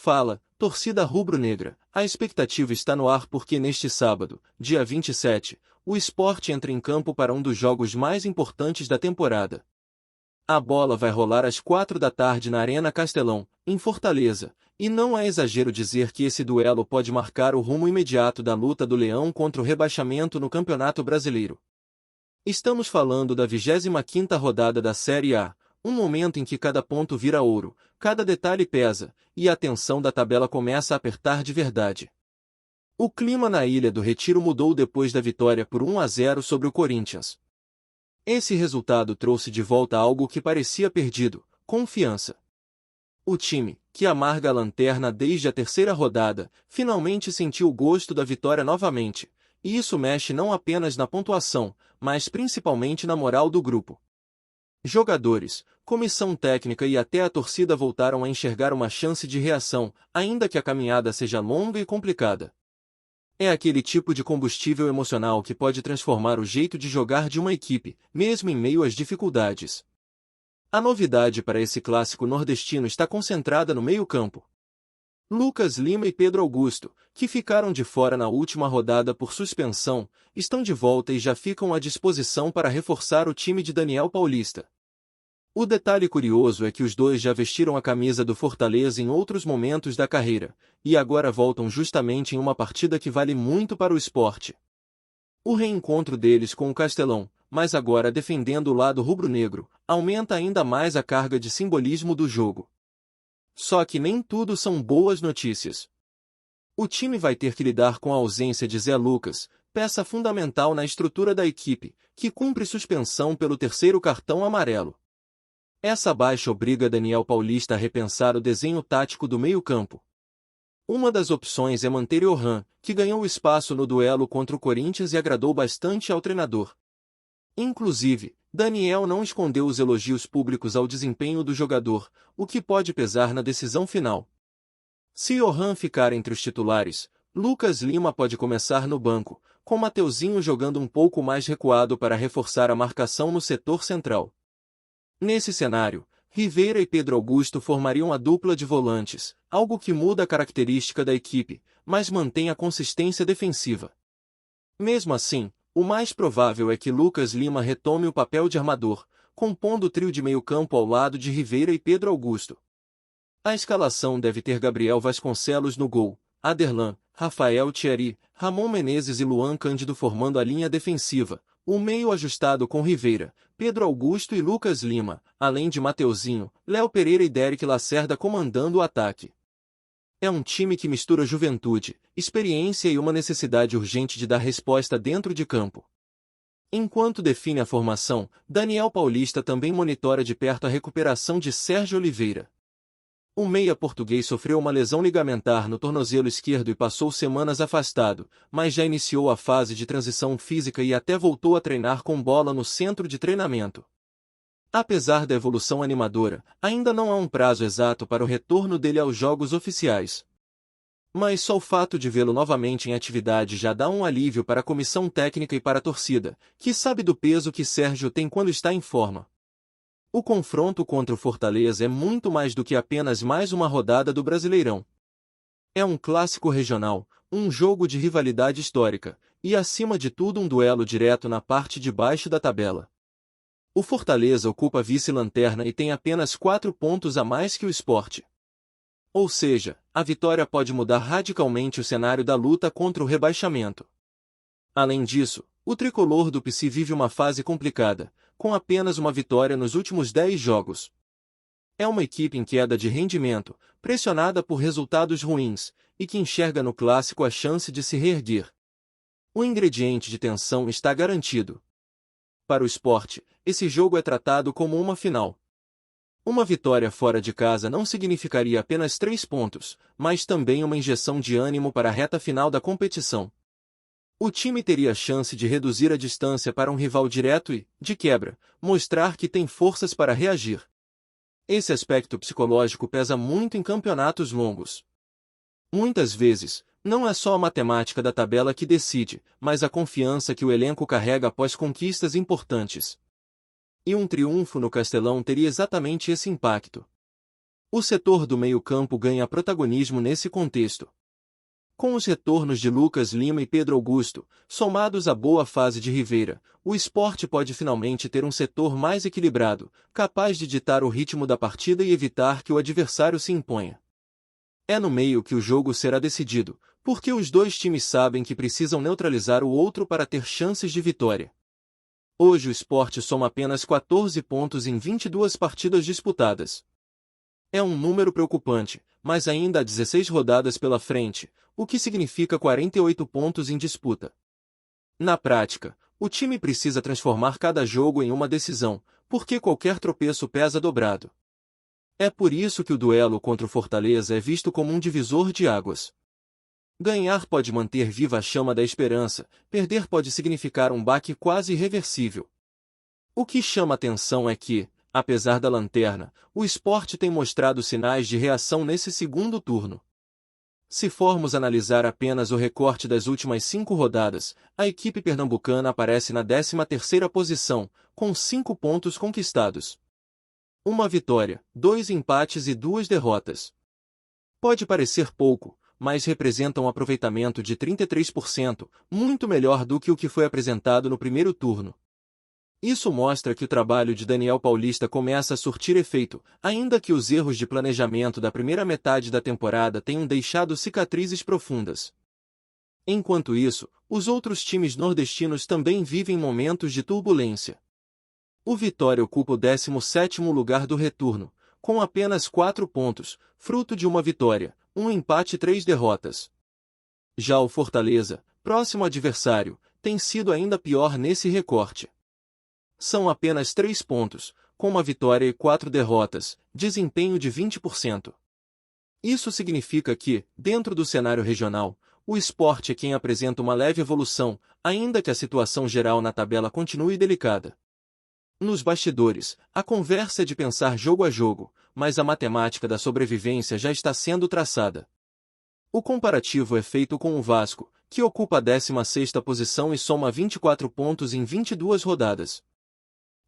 Fala, torcida rubro-negra, a expectativa está no ar porque neste sábado, dia 27, o Sport entra em campo para um dos jogos mais importantes da temporada. A bola vai rolar às 4 da tarde na Arena Castelão, em Fortaleza, e não é exagero dizer que esse duelo pode marcar o rumo imediato da luta do Leão contra o rebaixamento no Campeonato Brasileiro. Estamos falando da 25ª rodada da Série A, um momento em que cada ponto vira ouro, cada detalhe pesa, e a tensão da tabela começa a apertar de verdade. O clima na Ilha do Retiro mudou depois da vitória por 1-0 sobre o Corinthians. Esse resultado trouxe de volta algo que parecia perdido: confiança. O time, que amarga a lanterna desde a terceira rodada, finalmente sentiu o gosto da vitória novamente, e isso mexe não apenas na pontuação, mas principalmente na moral do grupo. Jogadores, comissão técnica e até a torcida voltaram a enxergar uma chance de reação, ainda que a caminhada seja longa e complicada. É aquele tipo de combustível emocional que pode transformar o jeito de jogar de uma equipe, mesmo em meio às dificuldades. A novidade para esse clássico nordestino está concentrada no meio-campo. Lucas Lima e Pedro Augusto, que ficaram de fora na última rodada por suspensão, estão de volta e já ficam à disposição para reforçar o time de Daniel Paulista. O detalhe curioso é que os dois já vestiram a camisa do Fortaleza em outros momentos da carreira, e agora voltam justamente em uma partida que vale muito para o Sport. O reencontro deles com o Castelão, mas agora defendendo o lado rubro-negro, aumenta ainda mais a carga de simbolismo do jogo. Só que nem tudo são boas notícias. O time vai ter que lidar com a ausência de Zé Lucas, peça fundamental na estrutura da equipe, que cumpre suspensão pelo terceiro cartão amarelo. Essa baixa obriga Daniel Paulista a repensar o desenho tático do meio-campo. Uma das opções é manter Johan, que ganhou espaço no duelo contra o Corinthians e agradou bastante ao treinador. Inclusive, Daniel não escondeu os elogios públicos ao desempenho do jogador, o que pode pesar na decisão final. Se Johan ficar entre os titulares, Lucas Lima pode começar no banco, com Mateuzinho jogando um pouco mais recuado para reforçar a marcação no setor central. Nesse cenário, Rivera e Pedro Augusto formariam a dupla de volantes, algo que muda a característica da equipe, mas mantém a consistência defensiva. Mesmo assim, o mais provável é que Lucas Lima retome o papel de armador, compondo o trio de meio-campo ao lado de Rivera e Pedro Augusto. A escalação deve ter Gabriel Vasconcelos no gol, Aderlan, Rafael Thierry, Ramon Menezes e Luan Cândido formando a linha defensiva, o meio ajustado com Rivera, Pedro Augusto e Lucas Lima, além de Mateuzinho, Léo Pereira e Derek Lacerda comandando o ataque. É um time que mistura juventude, experiência e uma necessidade urgente de dar resposta dentro de campo. Enquanto define a formação, Daniel Paulista também monitora de perto a recuperação de Sérgio Oliveira. O meia português sofreu uma lesão ligamentar no tornozelo esquerdo e passou semanas afastado, mas já iniciou a fase de transição física e até voltou a treinar com bola no centro de treinamento. Apesar da evolução animadora, ainda não há um prazo exato para o retorno dele aos jogos oficiais. Mas só o fato de vê-lo novamente em atividade já dá um alívio para a comissão técnica e para a torcida, que sabe do peso que Sérgio tem quando está em forma. O confronto contra o Fortaleza é muito mais do que apenas mais uma rodada do Brasileirão. É um clássico regional, um jogo de rivalidade histórica, e acima de tudo um duelo direto na parte de baixo da tabela. O Fortaleza ocupa a vice-lanterna e tem apenas 4 pontos a mais que o Sport. Ou seja, a vitória pode mudar radicalmente o cenário da luta contra o rebaixamento. Além disso, o tricolor do PC vive uma fase complicada, com apenas uma vitória nos últimos 10 jogos. É uma equipe em queda de rendimento, pressionada por resultados ruins, e que enxerga no clássico a chance de se reerguer. O ingrediente de tensão está garantido. Para o Sport, esse jogo é tratado como uma final. Uma vitória fora de casa não significaria apenas 3 pontos, mas também uma injeção de ânimo para a reta final da competição. O time teria a chance de reduzir a distância para um rival direto e, de quebra, mostrar que tem forças para reagir. Esse aspecto psicológico pesa muito em campeonatos longos. Muitas vezes, não é só a matemática da tabela que decide, mas a confiança que o elenco carrega após conquistas importantes. E um triunfo no Castelão teria exatamente esse impacto. O setor do meio-campo ganha protagonismo nesse contexto. Com os retornos de Lucas Lima e Pedro Augusto, somados à boa fase de Rivera, o Sport pode finalmente ter um setor mais equilibrado, capaz de ditar o ritmo da partida e evitar que o adversário se imponha. É no meio que o jogo será decidido, porque os dois times sabem que precisam neutralizar o outro para ter chances de vitória. Hoje o Sport soma apenas 14 pontos em 22 partidas disputadas. É um número preocupante, mas ainda há 16 rodadas pela frente, o que significa 48 pontos em disputa. Na prática, o time precisa transformar cada jogo em uma decisão, porque qualquer tropeço pesa dobrado. É por isso que o duelo contra o Fortaleza é visto como um divisor de águas. Ganhar pode manter viva a chama da esperança, perder pode significar um baque quase irreversível. O que chama atenção é que, apesar da lanterna, o Sport tem mostrado sinais de reação nesse segundo turno. Se formos analisar apenas o recorte das últimas 5 rodadas, a equipe pernambucana aparece na 13ª posição, com 5 pontos conquistados. Uma vitória, 2 empates e 2 derrotas. Pode parecer pouco, mas representa um aproveitamento de 33%, muito melhor do que o que foi apresentado no primeiro turno. Isso mostra que o trabalho de Daniel Paulista começa a surtir efeito, ainda que os erros de planejamento da primeira metade da temporada tenham deixado cicatrizes profundas. Enquanto isso, os outros times nordestinos também vivem momentos de turbulência. O Vitória ocupa o 17º lugar do retorno, com apenas 4 pontos, fruto de uma vitória, um empate e 3 derrotas. Já o Fortaleza, próximo adversário, tem sido ainda pior nesse recorte. São apenas 3 pontos, com uma vitória e 4 derrotas, desempenho de 20%. Isso significa que, dentro do cenário regional, o Sport é quem apresenta uma leve evolução, ainda que a situação geral na tabela continue delicada. Nos bastidores, a conversa é de pensar jogo a jogo, mas a matemática da sobrevivência já está sendo traçada. O comparativo é feito com o Vasco, que ocupa a 16ª posição e soma 24 pontos em 22 rodadas.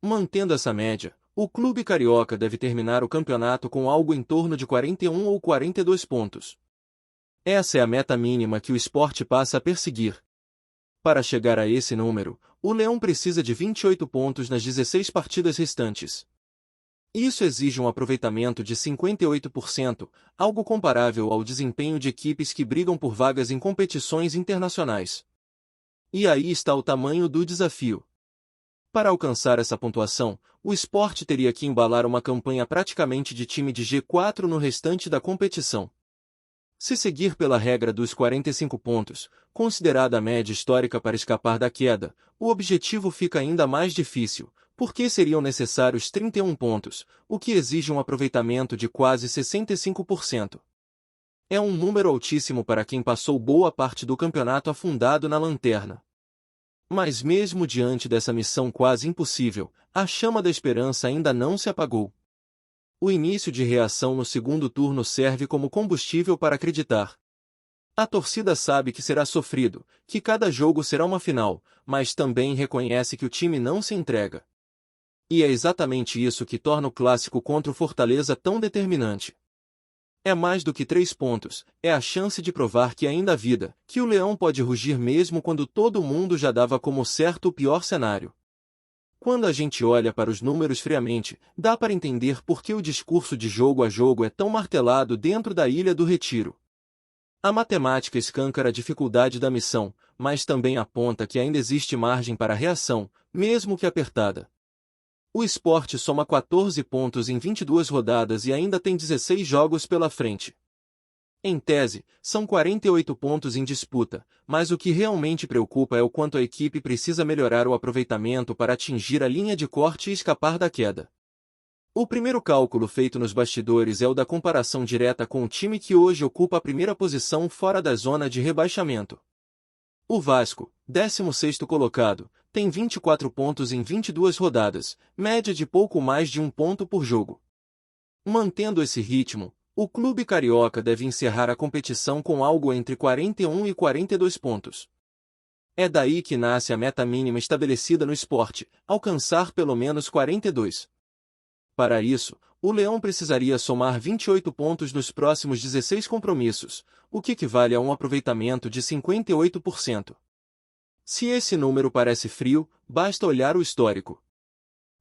Mantendo essa média, o clube carioca deve terminar o campeonato com algo em torno de 41 ou 42 pontos. Essa é a meta mínima que o Sport passa a perseguir. Para chegar a esse número, o Leão precisa de 28 pontos nas 16 partidas restantes. Isso exige um aproveitamento de 58%, algo comparável ao desempenho de equipes que brigam por vagas em competições internacionais. E aí está o tamanho do desafio. Para alcançar essa pontuação, o Sport teria que embalar uma campanha praticamente de time de G4 no restante da competição. Se seguir pela regra dos 45 pontos, considerada a média histórica para escapar da queda, o objetivo fica ainda mais difícil, porque seriam necessários 31 pontos, o que exige um aproveitamento de quase 65%. É um número altíssimo para quem passou boa parte do campeonato afundado na lanterna. Mas mesmo diante dessa missão quase impossível, a chama da esperança ainda não se apagou. O início de reação no segundo turno serve como combustível para acreditar. A torcida sabe que será sofrido, que cada jogo será uma final, mas também reconhece que o time não se entrega. E é exatamente isso que torna o clássico contra o Fortaleza tão determinante. É mais do que 3 pontos, é a chance de provar que ainda há vida, que o leão pode rugir mesmo quando todo mundo já dava como certo o pior cenário. Quando a gente olha para os números friamente, dá para entender por que o discurso de jogo a jogo é tão martelado dentro da Ilha do Retiro. A matemática escancara a dificuldade da missão, mas também aponta que ainda existe margem para reação, mesmo que apertada. O Sport soma 14 pontos em 22 rodadas e ainda tem 16 jogos pela frente. Em tese, são 48 pontos em disputa, mas o que realmente preocupa é o quanto a equipe precisa melhorar o aproveitamento para atingir a linha de corte e escapar da queda. O primeiro cálculo feito nos bastidores é o da comparação direta com o time que hoje ocupa a primeira posição fora da zona de rebaixamento. O Vasco, 16º colocado, tem 24 pontos em 22 rodadas, média de pouco mais de 1 ponto por jogo. Mantendo esse ritmo, o clube carioca deve encerrar a competição com algo entre 41 e 42 pontos. É daí que nasce a meta mínima estabelecida no Sport, alcançar pelo menos 42. Para isso, o Leão precisaria somar 28 pontos nos próximos 16 compromissos, o que equivale a um aproveitamento de 58%. Se esse número parece frio, basta olhar o histórico.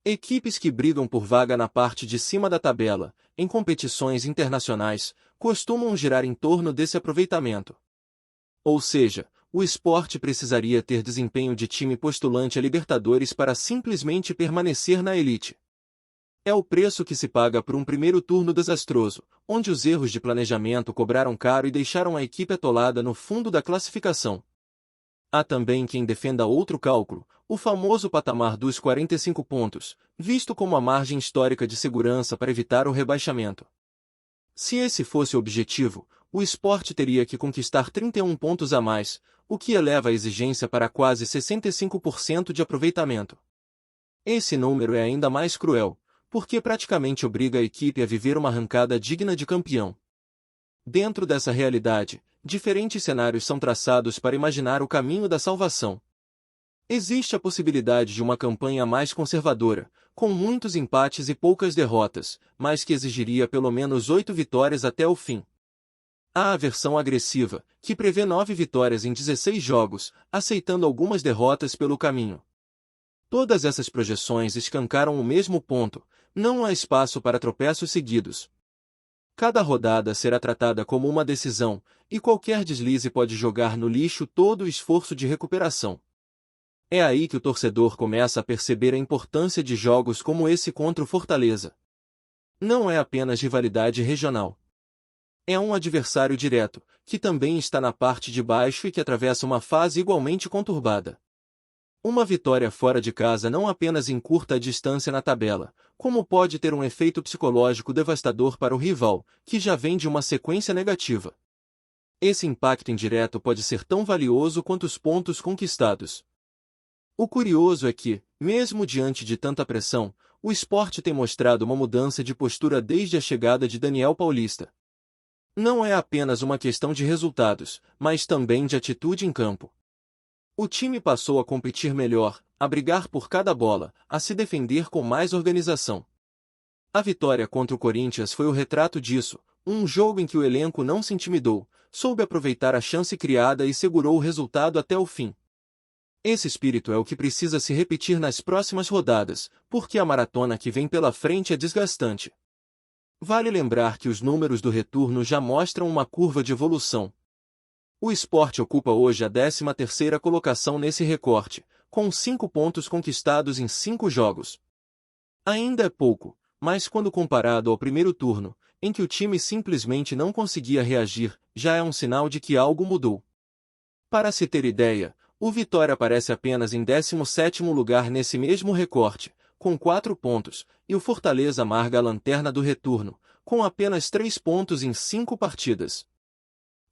Equipes que brigam por vaga na parte de cima da tabela, em competições internacionais, costumam girar em torno desse aproveitamento. Ou seja, o Sport precisaria ter desempenho de time postulante a Libertadores para simplesmente permanecer na elite. É o preço que se paga por um primeiro turno desastroso, onde os erros de planejamento cobraram caro e deixaram a equipe atolada no fundo da classificação. Há também quem defenda outro cálculo, o famoso patamar dos 45 pontos, visto como a margem histórica de segurança para evitar o rebaixamento. Se esse fosse o objetivo, o Sport teria que conquistar 31 pontos a mais, o que eleva a exigência para quase 65% de aproveitamento. Esse número é ainda mais cruel, porque praticamente obriga a equipe a viver uma arrancada digna de campeão. Dentro dessa realidade, diferentes cenários são traçados para imaginar o caminho da salvação. Existe a possibilidade de uma campanha mais conservadora, com muitos empates e poucas derrotas, mas que exigiria pelo menos 8 vitórias até o fim. Há a versão agressiva, que prevê 9 vitórias em 16 jogos, aceitando algumas derrotas pelo caminho. Todas essas projeções escancaram o mesmo ponto: não há espaço para tropeços seguidos. Cada rodada será tratada como uma decisão, e qualquer deslize pode jogar no lixo todo o esforço de recuperação. É aí que o torcedor começa a perceber a importância de jogos como esse contra o Fortaleza. Não é apenas rivalidade regional. É um adversário direto, que também está na parte de baixo e que atravessa uma fase igualmente conturbada. Uma vitória fora de casa não apenas encurta a distância na tabela, como pode ter um efeito psicológico devastador para o rival, que já vem de uma sequência negativa. Esse impacto indireto pode ser tão valioso quanto os pontos conquistados. O curioso é que, mesmo diante de tanta pressão, o Sport tem mostrado uma mudança de postura desde a chegada de Daniel Paulista. Não é apenas uma questão de resultados, mas também de atitude em campo. O time passou a competir melhor, a brigar por cada bola, a se defender com mais organização. A vitória contra o Corinthians foi o retrato disso, um jogo em que o elenco não se intimidou, soube aproveitar a chance criada e segurou o resultado até o fim. Esse espírito é o que precisa se repetir nas próximas rodadas, porque a maratona que vem pela frente é desgastante. Vale lembrar que os números do retorno já mostram uma curva de evolução. O Sport ocupa hoje a 13ª colocação nesse recorte, com 5 pontos conquistados em 5 jogos. Ainda é pouco, mas quando comparado ao primeiro turno, em que o time simplesmente não conseguia reagir, já é um sinal de que algo mudou. Para se ter ideia, o Vitória aparece apenas em 17º lugar nesse mesmo recorte, com 4 pontos, e o Fortaleza amarga a lanterna do retorno, com apenas 3 pontos em 5 partidas.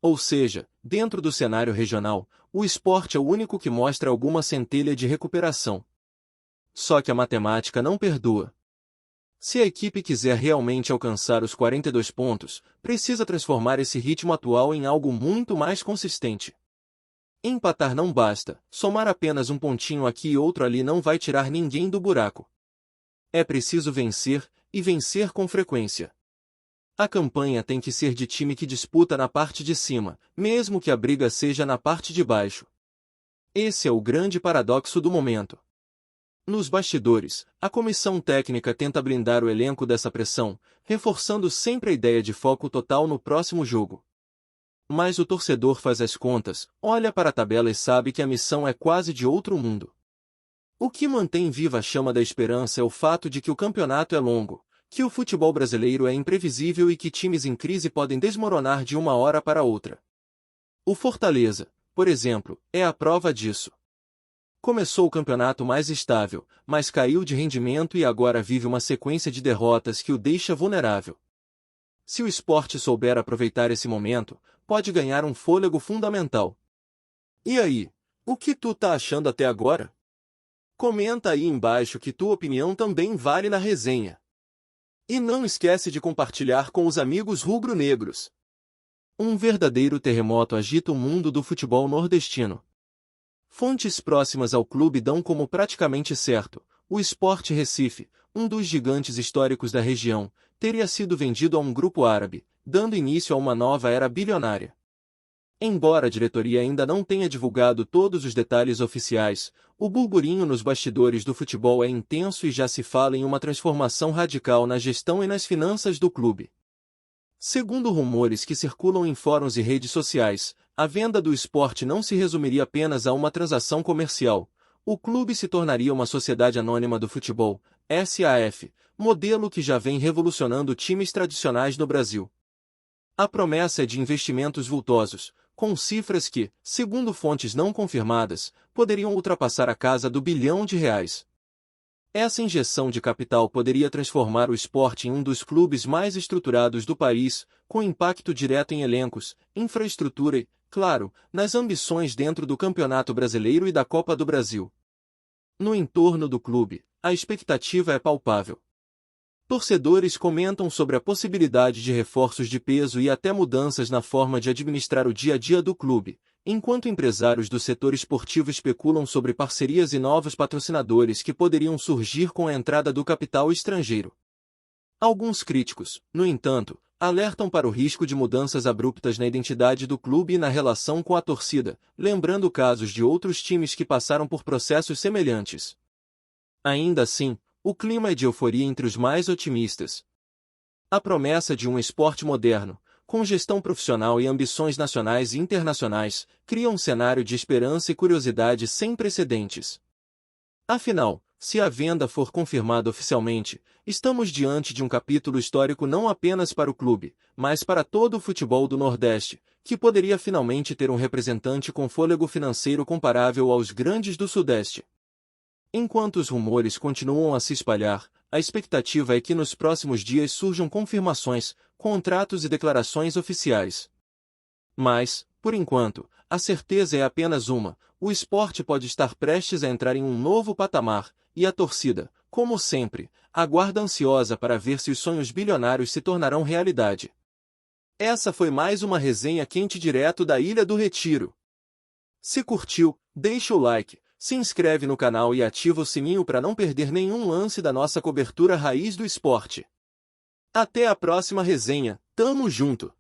Ou seja, dentro do cenário regional, o Sport é o único que mostra alguma centelha de recuperação. Só que a matemática não perdoa. Se a equipe quiser realmente alcançar os 42 pontos, precisa transformar esse ritmo atual em algo muito mais consistente. Empatar não basta, somar apenas um pontinho aqui e outro ali não vai tirar ninguém do buraco. É preciso vencer, e vencer com frequência. A campanha tem que ser de time que disputa na parte de cima, mesmo que a briga seja na parte de baixo. Esse é o grande paradoxo do momento. Nos bastidores, a comissão técnica tenta blindar o elenco dessa pressão, reforçando sempre a ideia de foco total no próximo jogo. Mas o torcedor faz as contas, olha para a tabela e sabe que a missão é quase de outro mundo. O que mantém viva a chama da esperança é o fato de que o campeonato é longo, que o futebol brasileiro é imprevisível e que times em crise podem desmoronar de uma hora para outra. O Fortaleza, por exemplo, é a prova disso. Começou o campeonato mais estável, mas caiu de rendimento e agora vive uma sequência de derrotas que o deixa vulnerável. Se o Sport souber aproveitar esse momento, pode ganhar um fôlego fundamental. E aí, o que tu tá achando até agora? Comenta aí embaixo que tua opinião também vale na resenha. E não esquece de compartilhar com os amigos rubro-negros. Um verdadeiro terremoto agita o mundo do futebol nordestino. Fontes próximas ao clube dão como praticamente certo: o Sport Recife, um dos gigantes históricos da região, teria sido vendido a um grupo árabe, dando início a uma nova era bilionária. Embora a diretoria ainda não tenha divulgado todos os detalhes oficiais, o burburinho nos bastidores do futebol é intenso e já se fala em uma transformação radical na gestão e nas finanças do clube. Segundo rumores que circulam em fóruns e redes sociais, a venda do esporte não se resumiria apenas a uma transação comercial. O clube se tornaria uma sociedade anônima do futebol, SAF, modelo que já vem revolucionando times tradicionais no Brasil. A promessa é de investimentos vultosos, com cifras que, segundo fontes não confirmadas, poderiam ultrapassar a casa do bilhão de reais. Essa injeção de capital poderia transformar o esporte em um dos clubes mais estruturados do país, com impacto direto em elencos, infraestrutura e, claro, nas ambições dentro do Campeonato Brasileiro e da Copa do Brasil. No entorno do clube, a expectativa é palpável. Torcedores comentam sobre a possibilidade de reforços de peso e até mudanças na forma de administrar o dia a dia do clube, enquanto empresários do setor esportivo especulam sobre parcerias e novos patrocinadores que poderiam surgir com a entrada do capital estrangeiro. Alguns críticos, no entanto, alertam para o risco de mudanças abruptas na identidade do clube e na relação com a torcida, lembrando casos de outros times que passaram por processos semelhantes. Ainda assim, o clima é de euforia entre os mais otimistas. A promessa de um esporte moderno, com gestão profissional e ambições nacionais e internacionais, cria um cenário de esperança e curiosidade sem precedentes. Afinal, se a venda for confirmada oficialmente, estamos diante de um capítulo histórico não apenas para o clube, mas para todo o futebol do Nordeste, que poderia finalmente ter um representante com fôlego financeiro comparável aos grandes do Sudeste. Enquanto os rumores continuam a se espalhar, a expectativa é que nos próximos dias surjam confirmações, contratos e declarações oficiais. Mas, por enquanto, a certeza é apenas uma: o esporte pode estar prestes a entrar em um novo patamar, e a torcida, como sempre, aguarda ansiosa para ver se os sonhos bilionários se tornarão realidade. Essa foi mais uma resenha quente direto da Ilha do Retiro. Se curtiu, deixa o like, se inscreve no canal e ativa o sininho para não perder nenhum lance da nossa cobertura raiz do esporte. Até a próxima resenha, tamo junto!